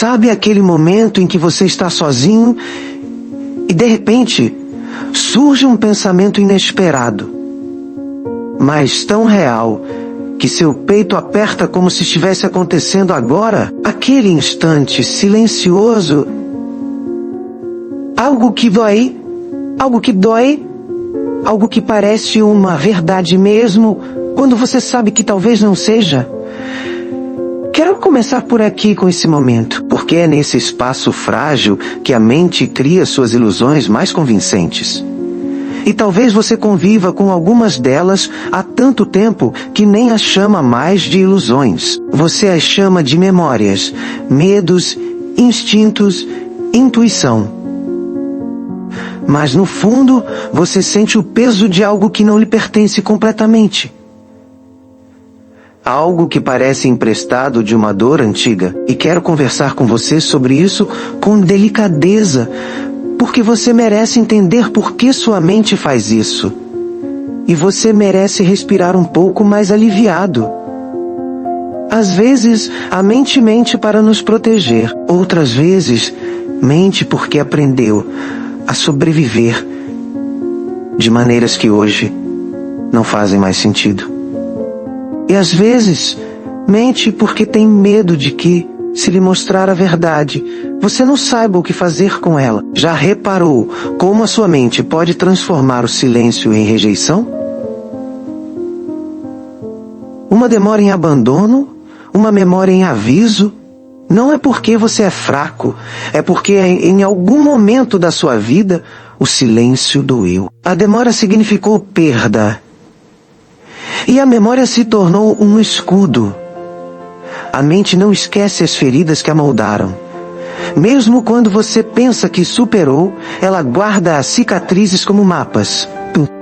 Sabe aquele momento em que você está sozinho e de repente surge um pensamento inesperado, mas tão real que seu peito aperta como se estivesse acontecendo agora? Aquele instante silencioso, algo que dói, algo que parece uma verdade mesmo, quando você sabe que talvez não seja. Quero começar por aqui com esse momento, porque é nesse espaço frágil que a mente cria suas ilusões mais convincentes. E talvez você conviva com algumas delas há tanto tempo que nem as chama mais de ilusões. Você as chama de memórias, medos, instintos, intuição. Mas no fundo, você sente o peso de algo que não lhe pertence completamente. Algo que parece emprestado de uma dor antiga. E quero conversar com você sobre isso com delicadeza, porque você merece entender por que sua mente faz isso. E você merece respirar um pouco mais aliviado. Às vezes, a mente mente para nos proteger. Outras vezes, mente porque aprendeu a sobreviver de maneiras que hoje não fazem mais sentido. E às vezes, mente porque tem medo de que, se lhe mostrar a verdade, você não saiba o que fazer com ela. Já reparou como a sua mente pode transformar o silêncio em rejeição? Uma demora em abandono? Uma memória em aviso? Não é porque você é fraco, é porque em algum momento da sua vida, o silêncio doeu. A demora significou perda. E a memória se tornou um escudo. A mente não esquece as feridas que a moldaram. Mesmo quando você pensa que superou, ela guarda as cicatrizes como mapas.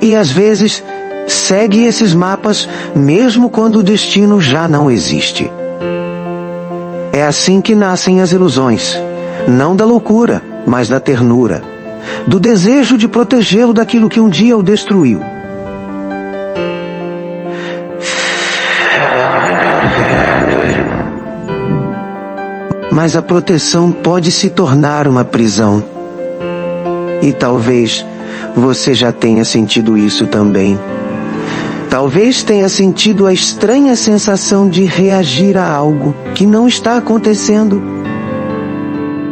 E às vezes, segue esses mapas mesmo quando o destino já não existe. É assim que nascem as ilusões. Não da loucura, mas da ternura. Do desejo de protegê-lo daquilo que um dia o destruiu. Mas a proteção pode se tornar uma prisão. E talvez você já tenha sentido isso também. Talvez tenha sentido a estranha sensação de reagir a algo que não está acontecendo,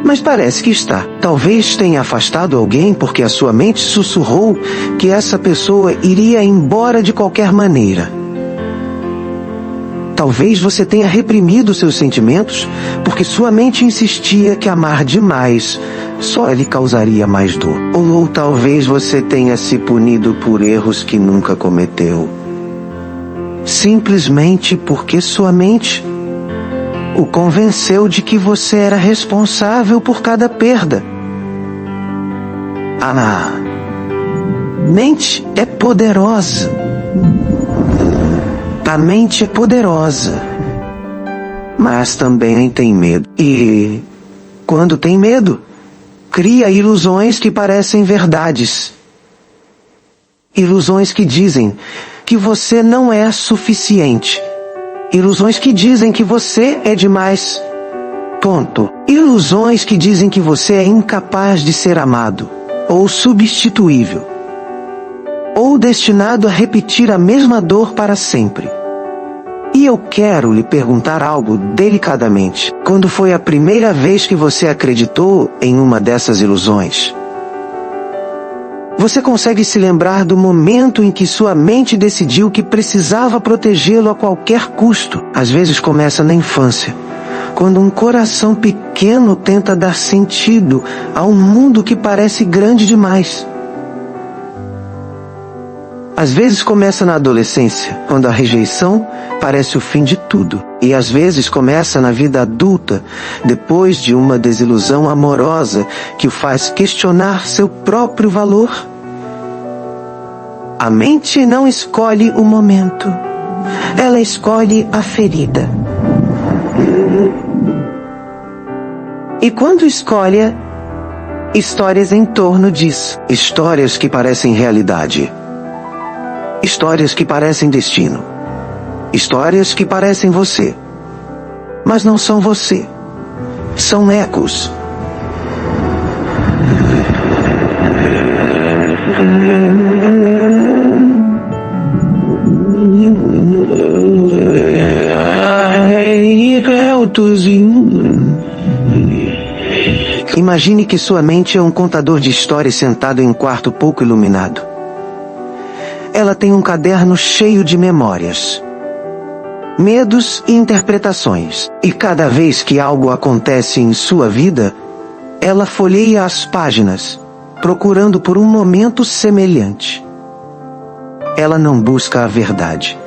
mas parece que está. Talvez tenha afastado alguém porque a sua mente sussurrou que essa pessoa iria embora de qualquer maneira. Talvez você tenha reprimido seus sentimentos porque sua mente insistia que amar demais só lhe causaria mais dor. Ou talvez você tenha se punido por erros que nunca cometeu. Simplesmente porque sua mente o convenceu de que você era responsável por cada perda. A mente é poderosa. A mente é poderosa, mas também tem medo. E, quando tem medo, cria ilusões que parecem verdades. Ilusões que dizem que você não é suficiente. Ilusões que dizem que você é demais. Ponto. Ilusões que dizem que você é incapaz de ser amado, ou substituível, ou destinado a repetir a mesma dor para sempre. E eu quero lhe perguntar algo delicadamente. Quando foi a primeira vez que você acreditou em uma dessas ilusões? Você consegue se lembrar do momento em que sua mente decidiu que precisava protegê-lo a qualquer custo? Às vezes começa na infância, quando um coração pequeno tenta dar sentido a um mundo que parece grande demais. Às vezes começa na adolescência, quando a rejeição parece o fim de tudo. E às vezes começa na vida adulta, depois de uma desilusão amorosa que o faz questionar seu próprio valor. A mente não escolhe o momento, ela escolhe a ferida. E quando escolhe, histórias em torno disso. Histórias que parecem realidade. Histórias que parecem destino. Histórias que parecem você, mas não são você. São ecos. Imagine que sua mente é um contador de histórias sentado em um quarto pouco iluminado. Ela tem um caderno cheio de memórias, medos e interpretações. E cada vez que algo acontece em sua vida, ela folheia as páginas, procurando por um momento semelhante. Ela não busca a verdade,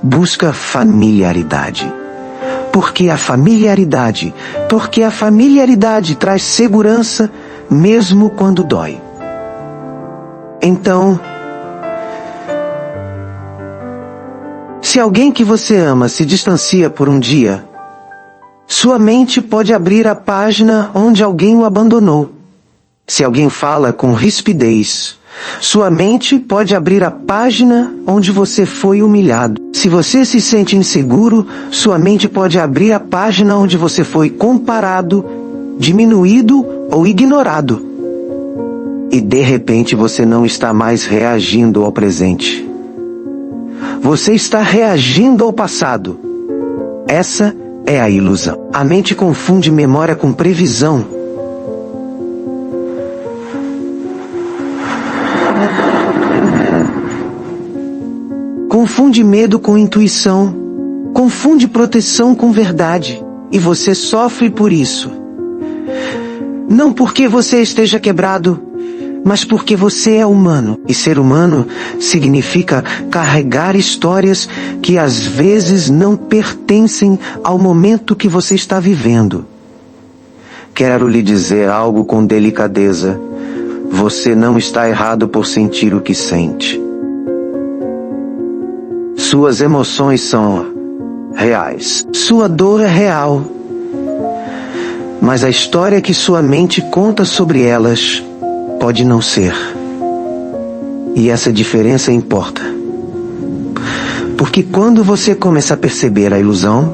busca familiaridade. Porque a familiaridade traz segurança mesmo quando dói. Então, se alguém que você ama se distancia por um dia, sua mente pode abrir a página onde alguém o abandonou. Se alguém fala com rispidez, sua mente pode abrir a página onde você foi humilhado. Se você se sente inseguro, sua mente pode abrir a página onde você foi comparado, diminuído ou ignorado. E de repente você não está mais reagindo ao presente. Você está reagindo ao passado. Essa é a ilusão. A mente confunde memória com previsão. Confunde medo com intuição. Confunde proteção com verdade. E você sofre por isso. Não porque você esteja quebrado, mas porque você é humano. E ser humano significa carregar histórias que às vezes não pertencem ao momento que você está vivendo. Quero lhe dizer algo com delicadeza. Você não está errado por sentir o que sente. Suas emoções são reais. Sua dor é real. Mas a história que sua mente conta sobre elas pode não ser. E essa diferença importa. Porque quando você começa a perceber a ilusão,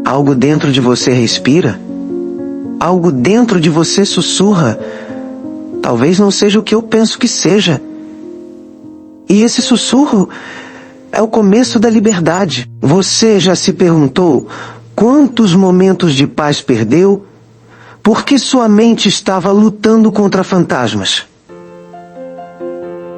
algo dentro de você respira, algo dentro de você sussurra, talvez não seja o que eu penso que seja. E esse sussurro é o começo da liberdade. Você já se perguntou quantos momentos de paz perdeu porque sua mente estava lutando contra fantasmas?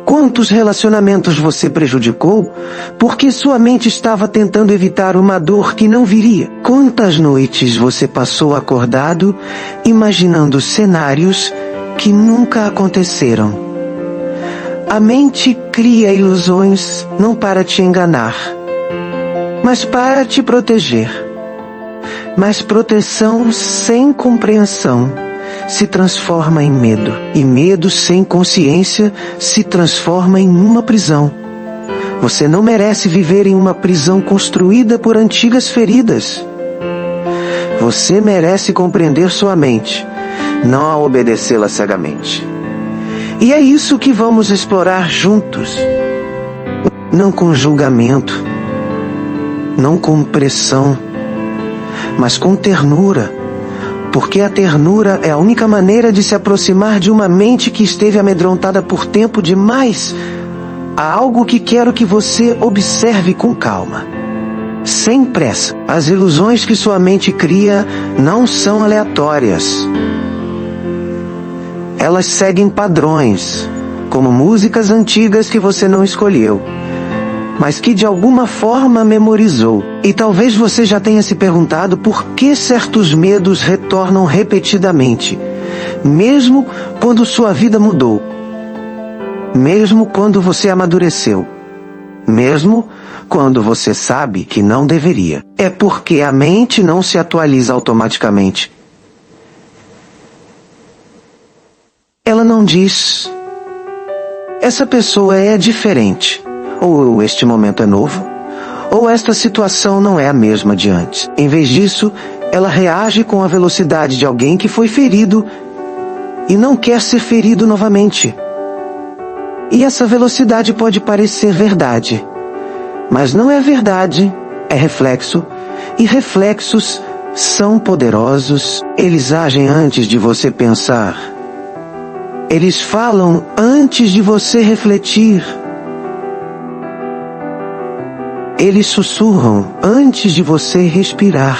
Quantos relacionamentos você prejudicou porque sua mente estava tentando evitar uma dor que não viria? Quantas noites você passou acordado imaginando cenários que nunca aconteceram? A mente cria ilusões não para te enganar, mas para te proteger. Mas proteção sem compreensão se transforma em medo. E medo sem consciência se transforma em uma prisão. Você não merece viver em uma prisão construída por antigas feridas. Você merece compreender sua mente, não a obedecê-la cegamente. E é isso que vamos explorar juntos. Não com julgamento, não com pressão, mas com ternura. Porque a ternura é a única maneira de se aproximar de uma mente que esteve amedrontada por tempo demais. Há algo que quero que você observe com calma. Sem pressa. As ilusões que sua mente cria não são aleatórias. Elas seguem padrões, como músicas antigas que você não escolheu, mas que de alguma forma memorizou. E talvez você já tenha se perguntado por que certos medos retornam repetidamente, mesmo quando sua vida mudou, mesmo quando você amadureceu, mesmo quando você sabe que não deveria. É porque a mente não se atualiza automaticamente. Ela não diz: essa pessoa é diferente, ou este momento é novo, ou esta situação não é a mesma de antes. Em vez disso, ela reage com a velocidade de alguém que foi ferido e não quer ser ferido novamente. E essa velocidade pode parecer verdade, mas não é verdade, é reflexo, e reflexos são poderosos. Eles agem antes de você pensar. Eles falam antes de você refletir. Eles sussurram antes de você respirar.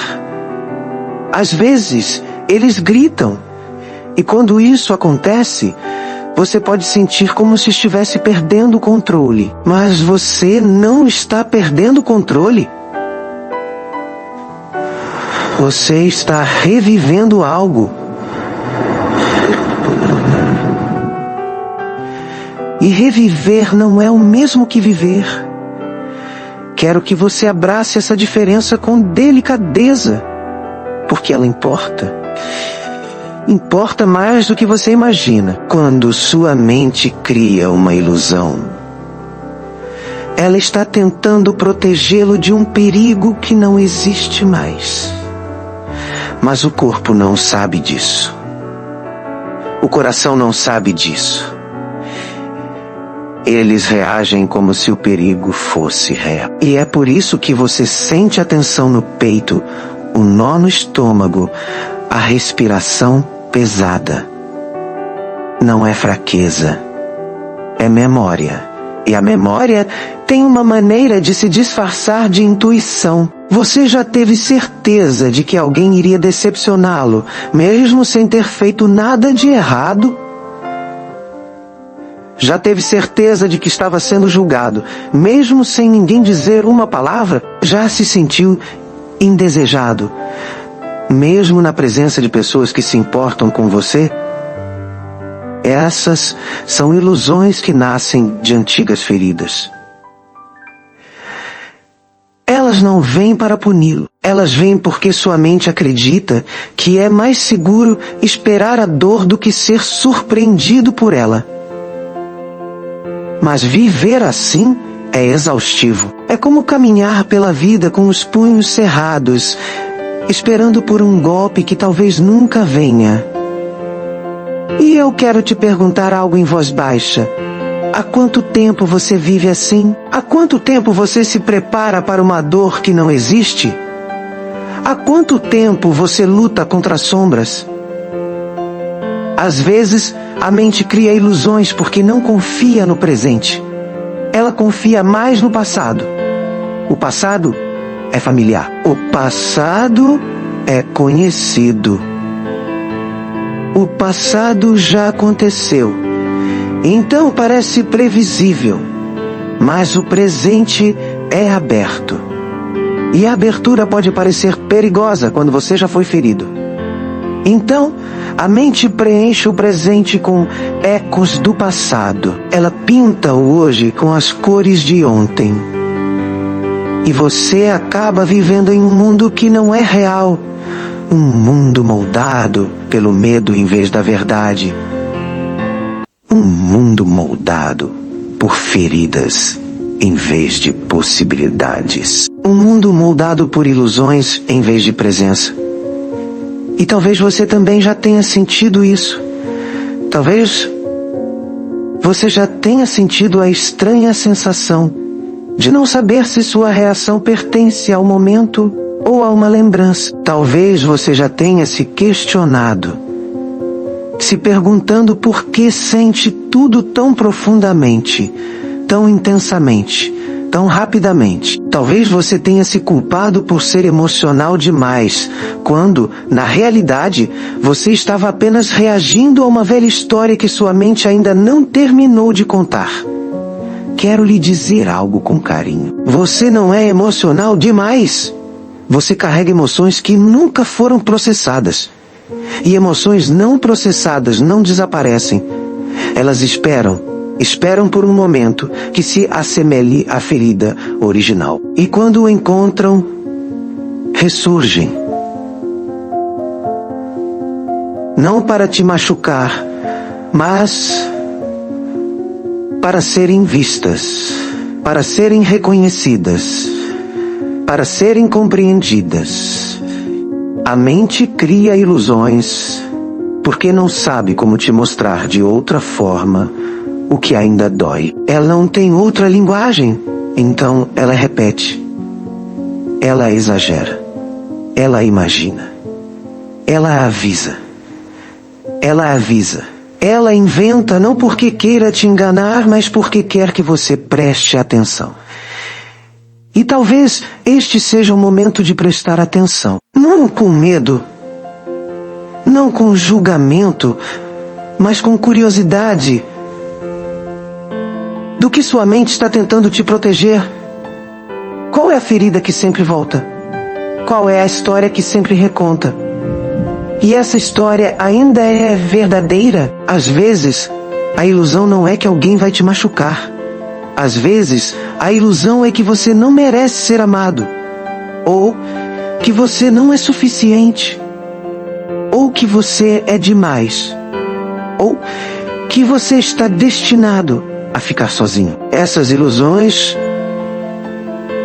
Às vezes, eles gritam. E quando isso acontece, você pode sentir como se estivesse perdendo o controle. Mas você não está perdendo o controle. Você está revivendo algo. E reviver não é o mesmo que viver. Quero que você abrace essa diferença com delicadeza, porque ela importa. Importa mais do que você imagina. Quando sua mente cria uma ilusão, ela está tentando protegê-lo de um perigo que não existe mais. Mas o corpo não sabe disso. O coração não sabe disso. Eles reagem como se o perigo fosse real. E é por isso que você sente a tensão no peito, o nó no estômago, a respiração pesada. Não é fraqueza, é memória. E a memória tem uma maneira de se disfarçar de intuição. Você já teve certeza de que alguém iria decepcioná-lo, mesmo sem ter feito nada de errado? Já teve certeza de que estava sendo julgado, mesmo sem ninguém dizer uma palavra? Já se sentiu indesejado, mesmo na presença de pessoas que se importam com você? Essas são ilusões que nascem de antigas feridas. Elas não vêm para puni-lo. Elas vêm porque sua mente acredita que é mais seguro esperar a dor do que ser surpreendido por ela. Mas viver assim é exaustivo. É como caminhar pela vida com os punhos cerrados, esperando por um golpe que talvez nunca venha. E eu quero te perguntar algo em voz baixa. Há quanto tempo você vive assim? Há quanto tempo você se prepara para uma dor que não existe? Há quanto tempo você luta contra as sombras? Às vezes, a mente cria ilusões porque não confia no presente. Ela confia mais no passado. O passado é familiar. O passado é conhecido. O passado já aconteceu. Então parece previsível. Mas o presente é aberto. E a abertura pode parecer perigosa quando você já foi ferido. Então, a mente preenche o presente com ecos do passado. Ela pinta o hoje com as cores de ontem. E você acaba vivendo em um mundo que não é real. Um mundo moldado pelo medo em vez da verdade. Um mundo moldado por feridas em vez de possibilidades. Um mundo moldado por ilusões em vez de presença. E talvez você também já tenha sentido isso. Talvez você já tenha sentido a estranha sensação de não saber se sua reação pertence ao momento ou a uma lembrança. Talvez você já tenha se questionado, se perguntando por que sente tudo tão profundamente, tão intensamente, tão rapidamente. Talvez você tenha se culpado por ser emocional demais, quando, na realidade, você estava apenas reagindo a uma velha história que sua mente ainda não terminou de contar. Quero lhe dizer algo com carinho. Você não é emocional demais. Você carrega emoções que nunca foram processadas. E emoções não processadas não desaparecem. Elas esperam por um momento que se assemelhe à ferida original. E quando o encontram, ressurgem. Não para te machucar, mas para serem vistas, para serem reconhecidas, para serem compreendidas. A mente cria ilusões porque não sabe como te mostrar de outra forma o que ainda dói. Ela não tem outra linguagem, então ela repete. Ela exagera. Ela imagina. Ela avisa. Ela avisa. Ela inventa não porque queira te enganar, mas porque quer que você preste atenção. E talvez este seja o momento de prestar atenção. Não com medo, não com julgamento, mas com curiosidade do que sua mente está tentando te proteger. Qual é a ferida que sempre volta? Qual é a história que sempre reconta? E essa história ainda é verdadeira? Às vezes, a ilusão não é que alguém vai te machucar. Às vezes, a ilusão é que você não merece ser amado. Ou que você não é suficiente. Ou que você é demais. Ou que você está destinado a ficar sozinho. Essas ilusões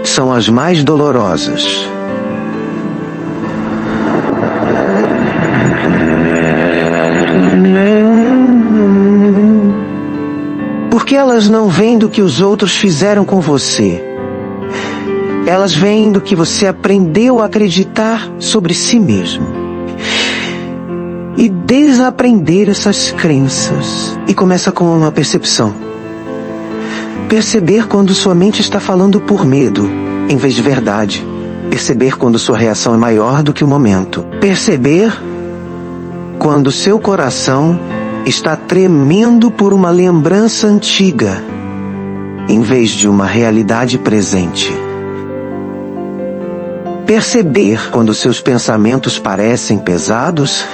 são as mais dolorosas. Porque elas não vêm do que os outros fizeram com você. Elas vêm do que você aprendeu a acreditar sobre si mesmo. E desaprender essas crenças. E começa com uma percepção. Perceber quando sua mente está falando por medo, em vez de verdade. Perceber quando sua reação é maior do que o momento. Perceber quando seu coração está tremendo por uma lembrança antiga, em vez de uma realidade presente. Perceber quando seus pensamentos parecem pesados,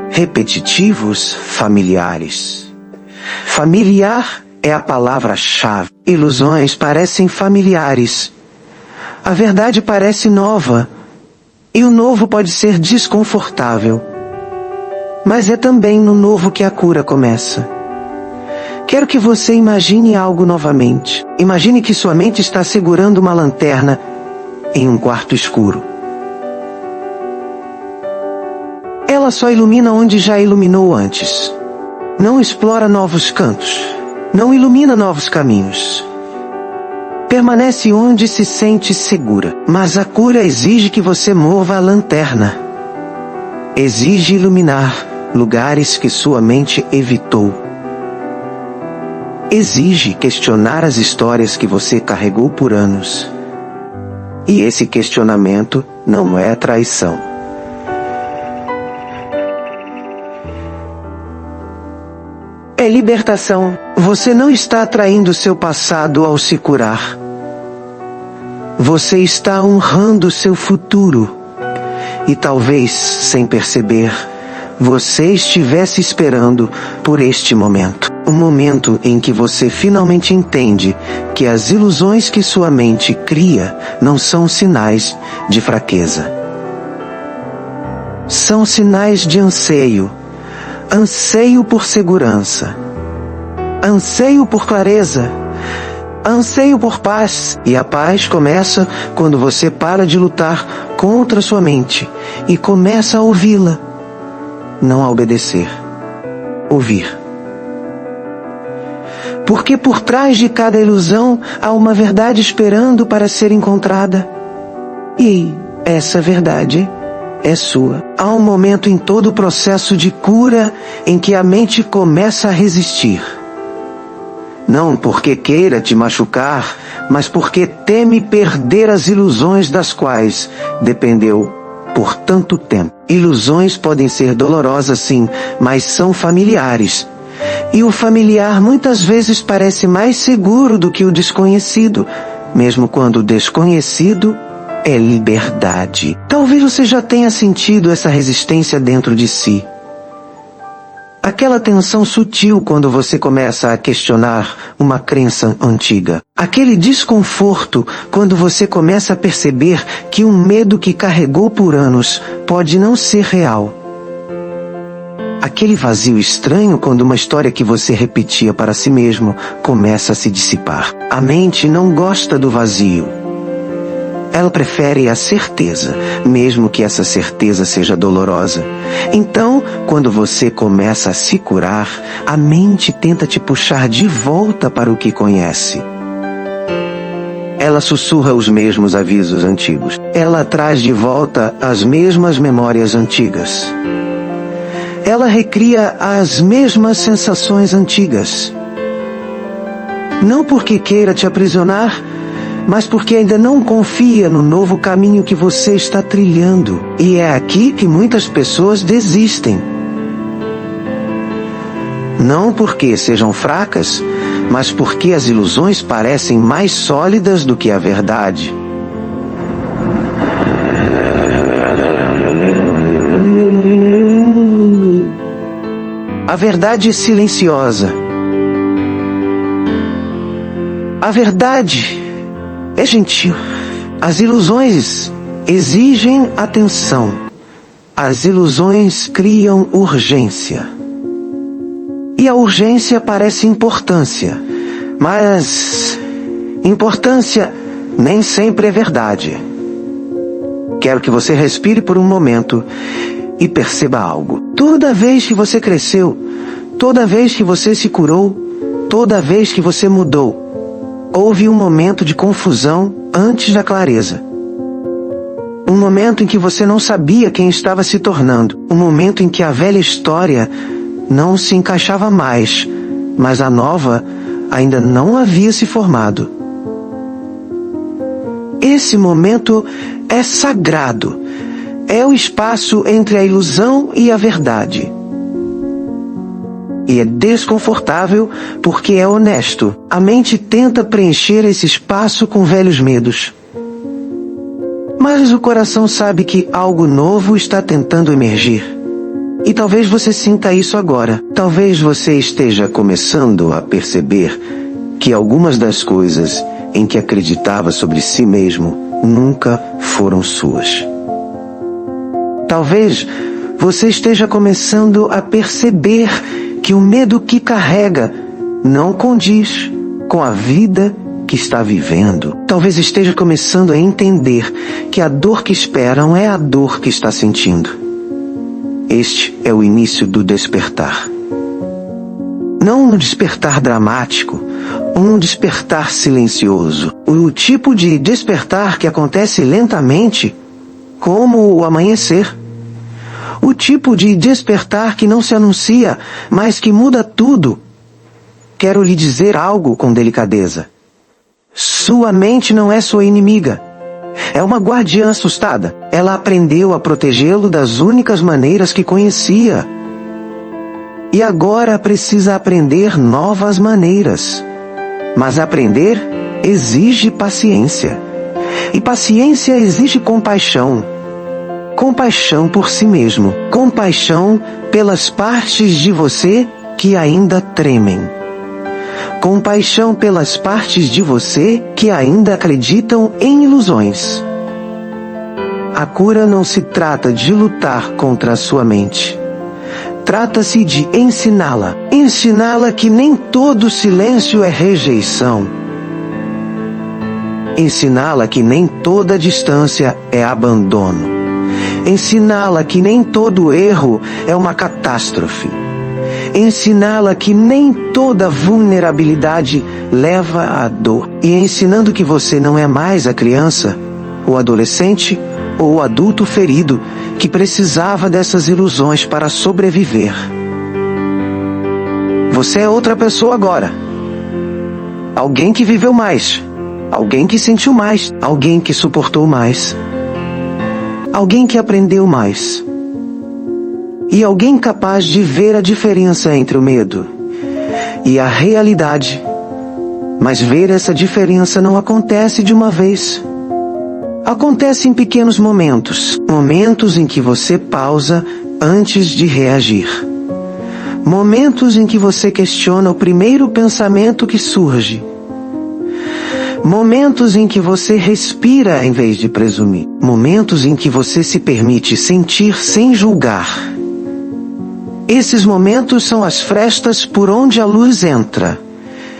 repetitivos, familiares. Familiar é a palavra-chave. Ilusões parecem familiares. A verdade parece nova, e o novo pode ser desconfortável. Mas é também no novo que a cura começa. Quero que você imagine algo novamente. Imagine que sua mente está segurando uma lanterna em um quarto escuro. Ela só ilumina onde já iluminou antes. Não explora novos cantos. Não ilumina novos caminhos. Permanece onde se sente segura. Mas a cura exige que você mova a lanterna. Exige iluminar lugares que sua mente evitou. Exige questionar as histórias que você carregou por anos. E esse questionamento não é traição. É libertação. Você não está atraindo seu passado ao se curar. Você está honrando seu futuro. E talvez, sem perceber, você estivesse esperando por este momento. O momento em que você finalmente entende que as ilusões que sua mente cria não são sinais de fraqueza. São sinais de anseio. Anseio por segurança. Anseio por clareza. Anseio por paz. E a paz começa quando você para de lutar contra sua mente e começa a ouvi-la. Não a obedecer. Ouvir. Porque por trás de cada ilusão há uma verdade esperando para ser encontrada. E essa verdade é sua. Há um momento em todo o processo de cura em que a mente começa a resistir. Não porque queira te machucar, mas porque teme perder as ilusões das quais dependeu por tanto tempo. Ilusões podem ser dolorosas sim, mas são familiares. E o familiar muitas vezes parece mais seguro do que o desconhecido, mesmo quando o desconhecido é liberdade. Talvez você já tenha sentido essa resistência dentro de si. Aquela tensão sutil quando você começa a questionar uma crença antiga. Aquele desconforto quando você começa a perceber que um medo que carregou por anos pode não ser real. Aquele vazio estranho quando uma história que você repetia para si mesmo começa a se dissipar. A mente não gosta do vazio. Ela prefere a certeza, mesmo que essa certeza seja dolorosa. Então, quando você começa a se curar, a mente tenta te puxar de volta para o que conhece. Ela sussurra os mesmos avisos antigos. Ela traz de volta as mesmas memórias antigas. Ela recria as mesmas sensações antigas. Não porque queira te aprisionar, mas porque ainda não confia no novo caminho que você está trilhando. E é aqui que muitas pessoas desistem. Não porque sejam fracas, mas porque as ilusões parecem mais sólidas do que a verdade. A verdade é silenciosa. A verdade é gentil. As ilusões exigem atenção. As ilusões criam urgência. E a urgência parece importância, mas importância nem sempre é verdade. Quero que você respire por um momento e perceba algo. Toda vez que você cresceu, toda vez que você se curou, toda vez que você mudou, houve um momento de confusão antes da clareza. Um momento em que você não sabia quem estava se tornando. Um momento em que a velha história não se encaixava mais, mas a nova ainda não havia se formado. Esse momento é sagrado. É o espaço entre a ilusão e a verdade. E é desconfortável porque é honesto. A mente tenta preencher esse espaço com velhos medos. Mas o coração sabe que algo novo está tentando emergir. E talvez você sinta isso agora. Talvez você esteja começando a perceber que algumas das coisas em que acreditava sobre si mesmo nunca foram suas. Talvez você esteja começando a perceber que o medo que carrega não condiz com a vida que está vivendo. Talvez esteja começando a entender que a dor que espera não é a dor que está sentindo. Este é o início do despertar. Não um despertar dramático, um despertar silencioso. O tipo de despertar que acontece lentamente, como o amanhecer. O tipo de despertar que não se anuncia, mas que muda tudo. Quero lhe dizer algo com delicadeza. Sua mente não é sua inimiga. É uma guardiã assustada. Ela aprendeu a protegê-lo das únicas maneiras que conhecia. E agora precisa aprender novas maneiras. Mas aprender exige paciência. E paciência exige compaixão. Compaixão por si mesmo. Compaixão pelas partes de você que ainda tremem. Compaixão pelas partes de você que ainda acreditam em ilusões. A cura não se trata de lutar contra a sua mente. Trata-se de ensiná-la. Ensiná-la que nem todo silêncio é rejeição. Ensiná-la que nem toda distância é abandono. Ensiná-la que nem todo erro é uma catástrofe. Ensiná-la que nem toda vulnerabilidade leva à dor. E ensinando que você não é mais a criança, o adolescente ou o adulto ferido que precisava dessas ilusões para sobreviver. Você é outra pessoa agora. Alguém que viveu mais. Alguém que sentiu mais. Alguém que suportou mais. Alguém que aprendeu mais. E alguém capaz de ver a diferença entre o medo e a realidade. Mas ver essa diferença não acontece de uma vez. Acontece em pequenos momentos. Momentos em que você pausa antes de reagir. Momentos em que você questiona o primeiro pensamento que surge. Momentos em que você respira em vez de presumir. Momentos em que você se permite sentir sem julgar. Esses momentos são as frestas por onde a luz entra.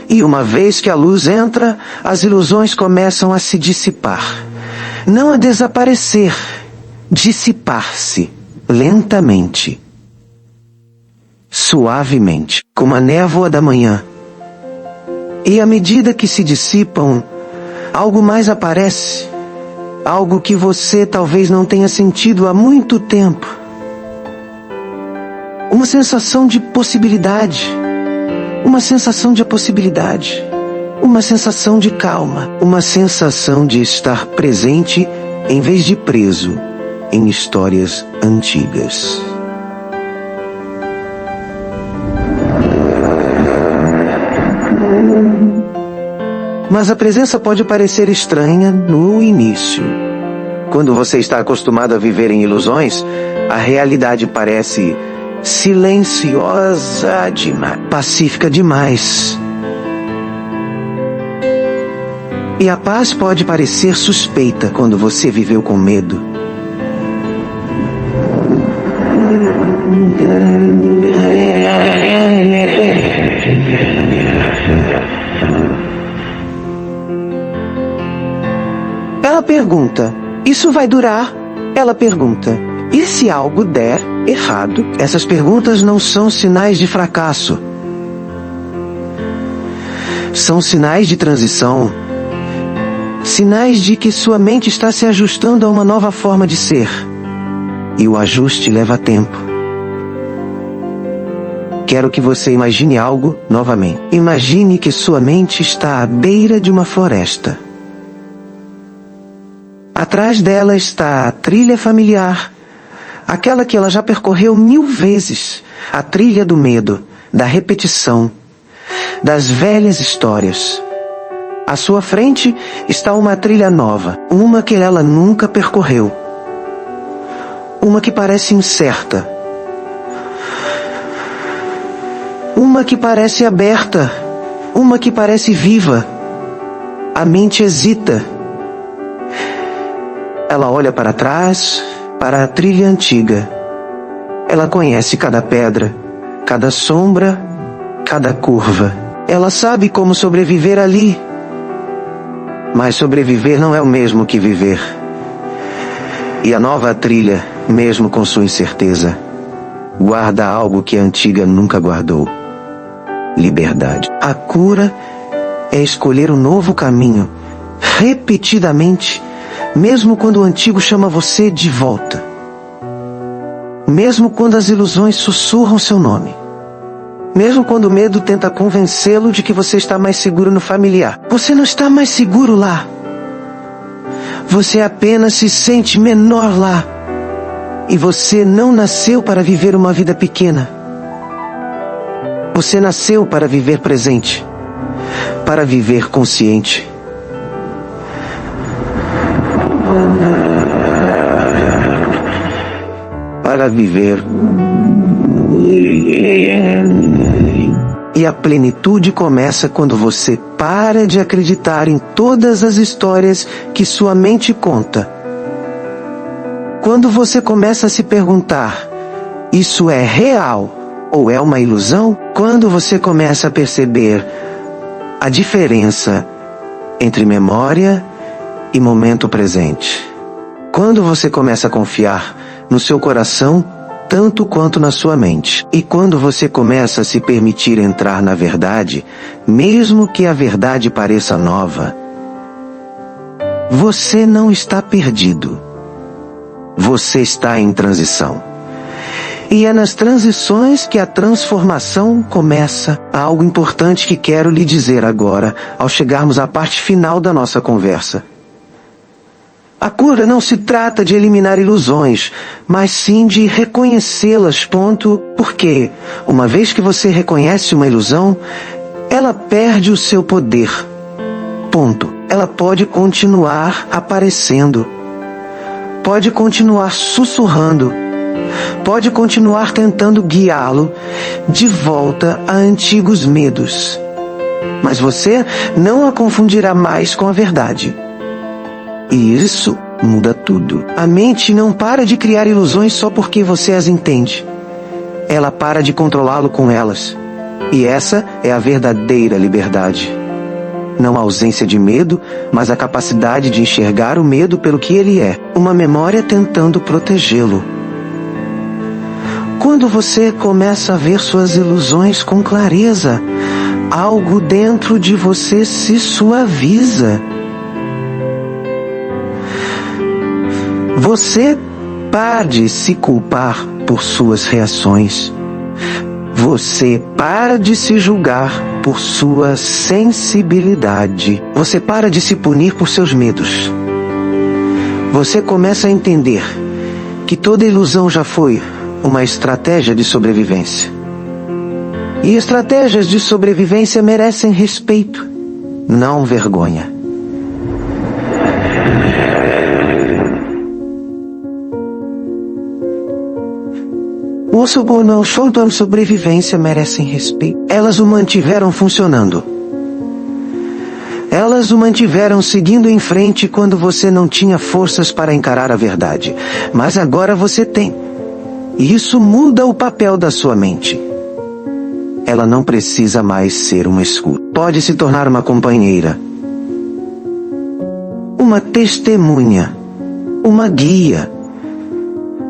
E uma vez que a luz entra, as ilusões começam a se dissipar. não a desaparecer, dissipar-se lentamente, suavemente, como a névoa da manhã. E à medida que se dissipam, algo mais aparece, algo que você talvez não tenha sentido há muito tempo. Uma sensação de possibilidade, uma sensação de possibilidade, uma sensação de calma, uma sensação de estar presente em vez de preso em histórias antigas. Mas a presença pode parecer estranha no início. Quando você está acostumado a viver em ilusões, a realidade parece silenciosa demais, pacífica demais. E a paz pode parecer suspeita quando você viveu com medo. Ela pergunta, isso vai durar? Ela pergunta, e se algo der errado? Essas perguntas não são sinais de fracasso. São sinais de transição. Sinais de que sua mente está se ajustando a uma nova forma de ser. E o ajuste leva tempo. Quero que você imagine algo novamente. Imagine que sua mente está à beira de uma floresta. Atrás dela está a trilha familiar, aquela que ela já percorreu 1000 vezes, a trilha do medo, da repetição, das velhas histórias. À sua frente está uma trilha nova, uma que ela nunca percorreu. Uma que parece incerta. Uma que parece aberta. Uma que parece viva. A mente hesita. Ela olha para trás, para a trilha antiga. Ela conhece cada pedra, cada sombra, cada curva. Ela sabe como sobreviver ali. Mas sobreviver não é o mesmo que viver. E a nova trilha, mesmo com sua incerteza, guarda algo que a antiga nunca guardou: liberdade. A cura é escolher um novo caminho, repetidamente, mesmo quando o antigo chama você de volta. Mesmo quando as ilusões sussurram seu nome. Mesmo quando o medo tenta convencê-lo de que você está mais seguro no familiar. Você não está mais seguro lá. Você apenas se sente menor lá. E você não nasceu para viver uma vida pequena. Você nasceu para viver presente. Para viver consciente. Para viver. E a plenitude começa quando você para de acreditar em todas as histórias que sua mente conta. Quando você começa a se perguntar, isso é real ou é uma ilusão? Quando você começa a perceber a diferença entre memória e momento presente. Quando você começa a confiar no seu coração tanto quanto na sua mente. E quando você começa a se permitir entrar na verdade, mesmo que a verdade pareça nova, você não está perdido. Você está em transição. E é nas transições que a transformação começa. Há algo importante que quero lhe dizer agora, ao chegarmos à parte final da nossa conversa. A cura não se trata de eliminar ilusões, mas sim de reconhecê-las, ponto. Porque, uma vez que você reconhece uma ilusão, ela perde o seu poder, ponto. Ela pode continuar aparecendo, pode continuar sussurrando, pode continuar tentando guiá-lo de volta a antigos medos. Mas você não a confundirá mais com a verdade. E isso muda tudo. A mente não para de criar ilusões só porque você as entende. Ela para de controlá-lo com elas. E essa é a verdadeira liberdade. Não a ausência de medo, mas a capacidade de enxergar o medo pelo que ele é. Uma memória tentando protegê-lo. Quando você começa a ver suas ilusões com clareza, algo dentro de você se suaviza. Você para de se culpar por suas reações. Você para de se julgar por sua sensibilidade. Você para de se punir por seus medos. Você começa a entender que toda ilusão já foi uma estratégia de sobrevivência. E estratégias de sobrevivência merecem respeito, não vergonha. Ouça o não show da sobrevivência merecem respeito. Elas o mantiveram funcionando. Elas o mantiveram seguindo em frente quando você não tinha forças para encarar a verdade. Mas agora você tem. E isso muda o papel da sua mente. Ela não precisa mais ser uma escuta. Pode se tornar uma companheira, uma testemunha, uma guia.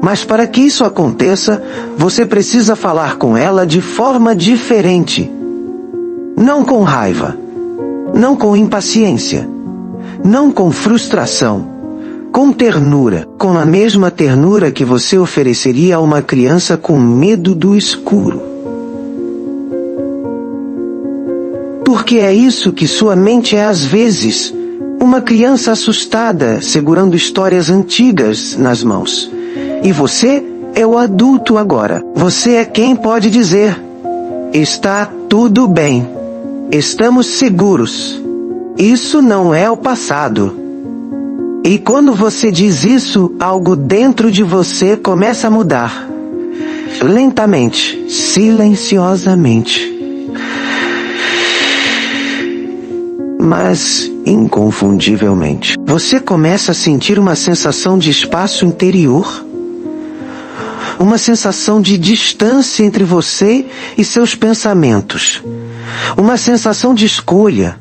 Mas para que isso aconteça, você precisa falar com ela de forma diferente. Não com raiva, não com impaciência, não com frustração. Com ternura, com a mesma ternura que você ofereceria a uma criança com medo do escuro. Porque é isso que sua mente é às vezes, uma criança assustada segurando histórias antigas nas mãos. E você é o adulto agora. Você é quem pode dizer: está tudo bem. Estamos seguros. Isso não é o passado. E quando você diz isso, algo dentro de você começa a mudar. Lentamente, silenciosamente. Mas inconfundivelmente. Você começa a sentir uma sensação de espaço interior. Uma sensação de distância entre você e seus pensamentos. Uma sensação de escolha.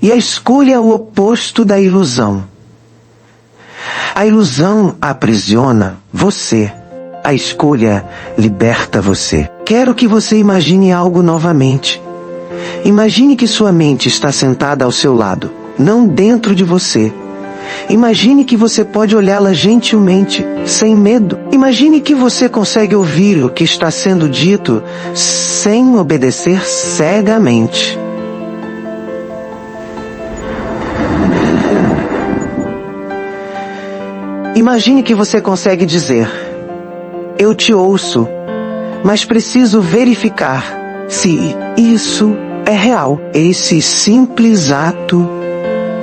E a escolha é o oposto da ilusão. A ilusão aprisiona você. A escolha liberta você. Quero que você imagine algo novamente. Imagine que sua mente está sentada ao seu lado, não dentro de você. Imagine que você pode olhá-la gentilmente, sem medo. Imagine que você consegue ouvir o que está sendo dito sem obedecer cegamente. Imagine que você consegue dizer: eu te ouço, mas preciso verificar se isso é real. Esse simples ato,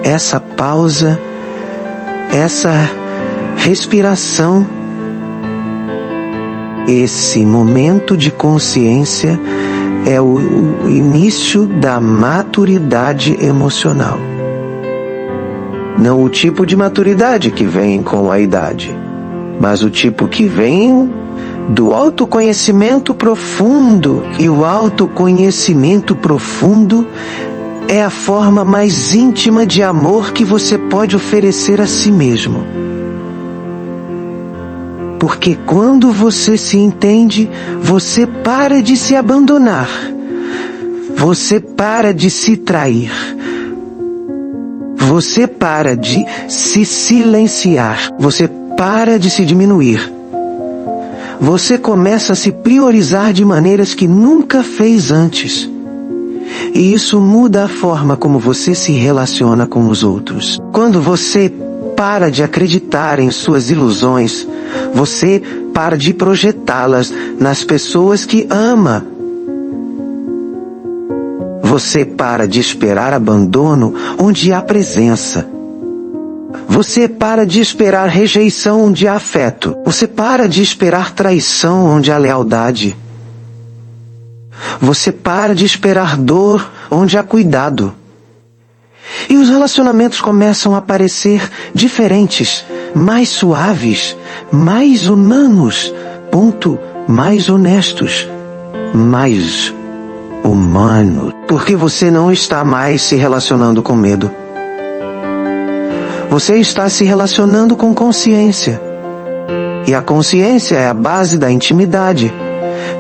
essa pausa, essa respiração, esse momento de consciência é o início da maturidade emocional. Não o tipo de maturidade que vem com a idade, mas o tipo que vem do autoconhecimento profundo. E o autoconhecimento profundo é a forma mais íntima de amor que você pode oferecer a si mesmo. Porque quando você se entende, você para de se abandonar. Você para de se trair. Você para de se silenciar. Você para de se diminuir. Você começa a se priorizar de maneiras que nunca fez antes. E isso muda a forma como você se relaciona com os outros. Quando você para de acreditar em suas ilusões, você para de projetá-las nas pessoas que ama. Você para de esperar abandono onde há presença. Você para de esperar rejeição onde há afeto. Você para de esperar traição onde há lealdade. Você para de esperar dor onde há cuidado. E os relacionamentos começam a parecer diferentes, mais suaves, mais humanos, mais honestos, mais humano, porque você não está mais se relacionando com medo. Você está se relacionando com consciência. E a consciência é a base da intimidade.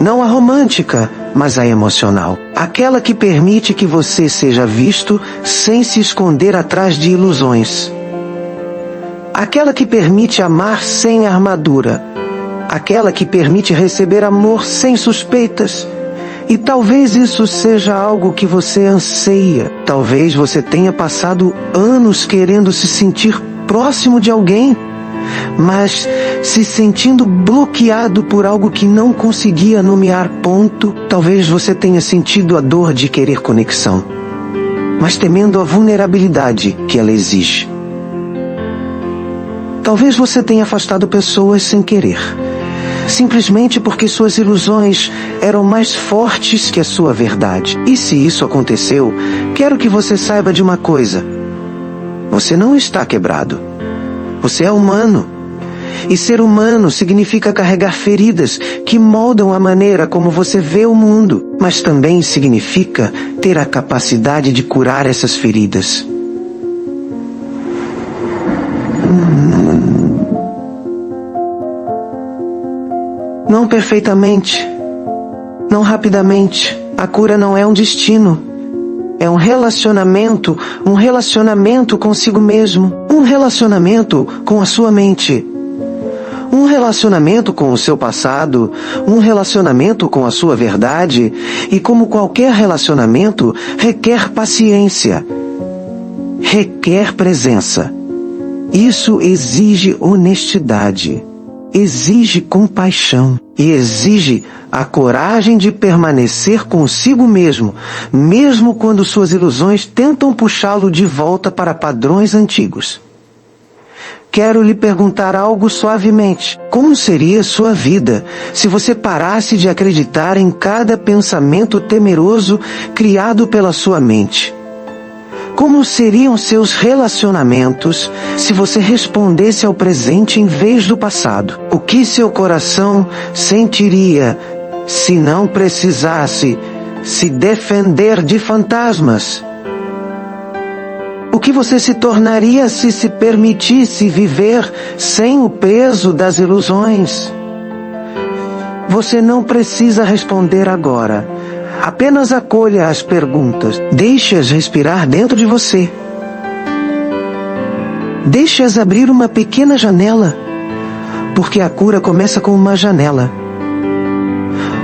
Não a romântica, mas a emocional. Aquela que permite que você seja visto sem se esconder atrás de ilusões. Aquela que permite amar sem armadura. Aquela que permite receber amor sem suspeitas. E talvez isso seja algo que você anseia. Talvez você tenha passado anos querendo se sentir próximo de alguém, mas se sentindo bloqueado por algo que não conseguia nomear ponto. Talvez você tenha sentido a dor de querer conexão, mas temendo a vulnerabilidade que ela exige. Talvez você tenha afastado pessoas sem querer, simplesmente porque suas ilusões eram mais fortes que a sua verdade. E se isso aconteceu, quero que você saiba de uma coisa: você não está quebrado. Você é humano. E ser humano significa carregar feridas que moldam a maneira como você vê o mundo, mas também significa ter a capacidade de curar essas feridas. Não perfeitamente, não rapidamente. A cura não é um destino. É um relacionamento consigo mesmo, um relacionamento com a sua mente, um relacionamento com o seu passado, um relacionamento com a sua verdade. E como qualquer relacionamento, requer paciência, requer presença. Isso exige honestidade, exige compaixão e exige a coragem de permanecer consigo mesmo, mesmo quando suas ilusões tentam puxá-lo de volta para padrões antigos. Quero lhe perguntar algo suavemente. Como seria sua vida se você parasse de acreditar em cada pensamento temeroso criado pela sua mente? Como seriam seus relacionamentos se você respondesse ao presente em vez do passado? O que seu coração sentiria se não precisasse se defender de fantasmas? O que você se tornaria se permitisse viver sem o peso das ilusões? Você não precisa responder agora. Apenas acolha as perguntas. Deixe-as respirar dentro de você. Deixe-as abrir uma pequena janela, porque a cura começa com uma janela.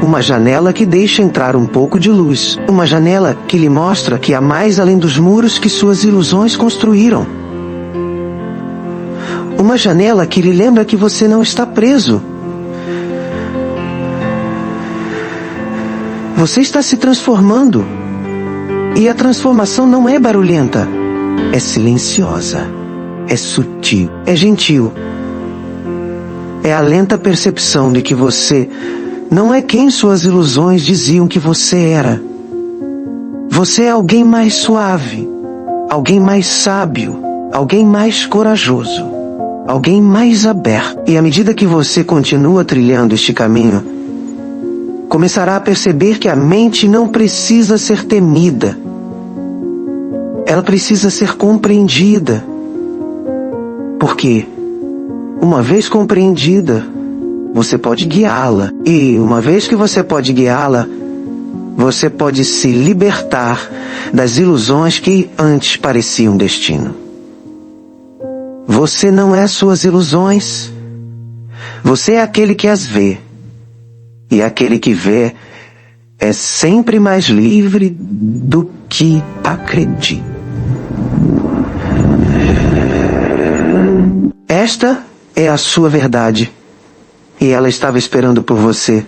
Uma janela que deixa entrar um pouco de luz. Uma janela que lhe mostra que há mais além dos muros que suas ilusões construíram. Uma janela que lhe lembra que você não está preso. Você está se transformando. E a transformação não é barulhenta. É silenciosa. É sutil. É gentil. É a lenta percepção de que você não é quem suas ilusões diziam que você era. Você é alguém mais suave, alguém mais sábio, alguém mais corajoso, alguém mais aberto. E à medida que você continua trilhando este caminho, começará a perceber que a mente não precisa ser temida. Ela precisa ser compreendida. Porque, uma vez compreendida, você pode guiá-la. E uma vez que você pode guiá-la, você pode se libertar das ilusões que antes pareciam destino. Você não é suas ilusões. Você é aquele que as vê. E aquele que vê é sempre mais livre do que acredita. Esta é a sua verdade. E ela estava esperando por você.